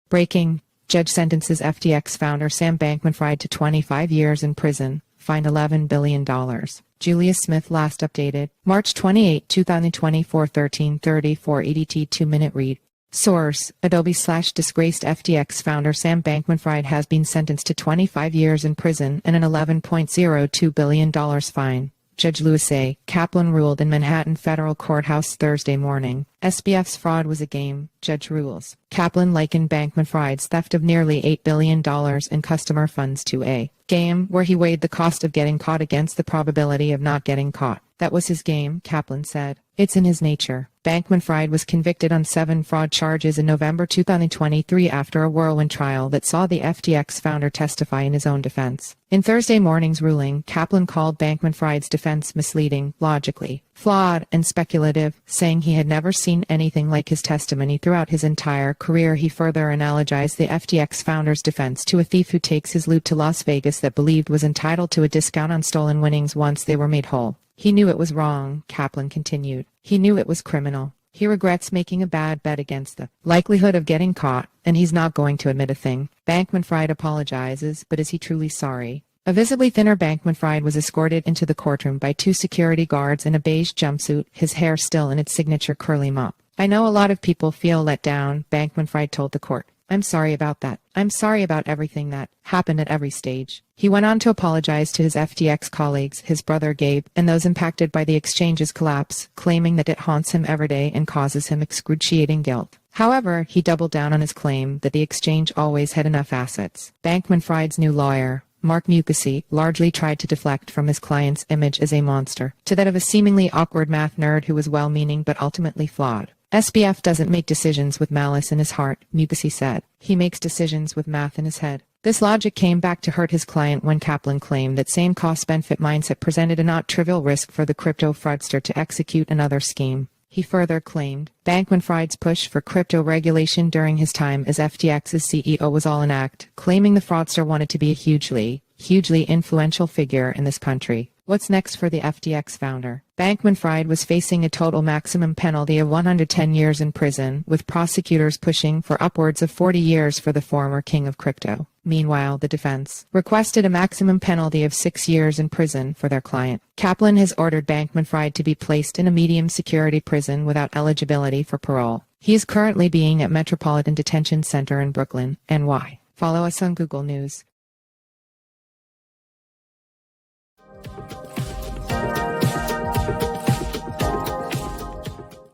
Breaking. Judge sentences FTX founder Sam Bankman-Fried to 25 years in prison, fined $11 billion. Julia Smith last updated, March 28, 2024, 13:30 4:80 2-minute read. Source, Adobe/disgraced FTX founder Sam Bankman-Fried has been sentenced to 25 years in prison and an $11.02 billion fine. Judge Louis A. Kaplan ruled in Manhattan federal courthouse Thursday morning. SBF's fraud was a game, judge rules. Kaplan likened Bankman-Fried's theft of nearly $8 billion in customer funds to a game where he weighed the cost of getting caught against the probability of not getting caught. That was his game, Kaplan said. It's in his nature. Bankman-Fried was convicted on 7 fraud charges in November 2023 after a whirlwind trial that saw the FTX founder testify in his own defense. In Thursday morning's ruling, Kaplan called Bankman-Fried's defense misleading, logically flawed, and speculative, saying he had never seen anything like his testimony throughout his entire career. He further analogized the FTX founder's defense to a thief who takes his loot to Las Vegas that believed was entitled to a discount on stolen winnings once they were made whole. He knew it was wrong, Kaplan continued. He knew it was criminal. He regrets making a bad bet against the likelihood of getting caught, and he's not going to admit a thing. Bankman-Fried apologizes, but is he truly sorry? A visibly thinner Bankman-Fried was escorted into the courtroom by 2 security guards in a beige jumpsuit, his hair still in its signature curly mop. I know a lot of people feel let down, Bankman-Fried told the court. I'm sorry about that. I'm sorry about everything that happened at every stage. He went on to apologize to his FTX colleagues, his brother Gabe, and those impacted by the exchange's collapse, claiming that it haunts him every day and causes him excruciating guilt. However, he doubled down on his claim that the exchange always had enough assets. Bankman-Fried's new lawyer, Mark Mukasey, largely tried to deflect from his client's image as a monster to that of a seemingly awkward math nerd who was well-meaning but ultimately flawed. SBF doesn't make decisions with malice in his heart, Mukasey said. He makes decisions with math in his head. This logic came back to hurt his client when Kaplan claimed that same cost-benefit mindset presented a not-trivial risk for the crypto fraudster to execute another scheme. He further claimed Bankman-Fried's push for crypto regulation during his time as FTX's CEO was all an act, claiming the fraudster wanted to be a hugely influential figure in this country. What's next for the FTX founder? Bankman-Fried was facing a total maximum penalty of 110 years in prison, with prosecutors pushing for upwards of 40 years for the former king of crypto. Meanwhile, the defense requested a maximum penalty of 6 years in prison for their client. Kaplan has ordered Bankman-Fried to be placed in a medium-security prison without eligibility for parole. He is currently being at Metropolitan Detention Center in Brooklyn, NY. Follow us on Google News.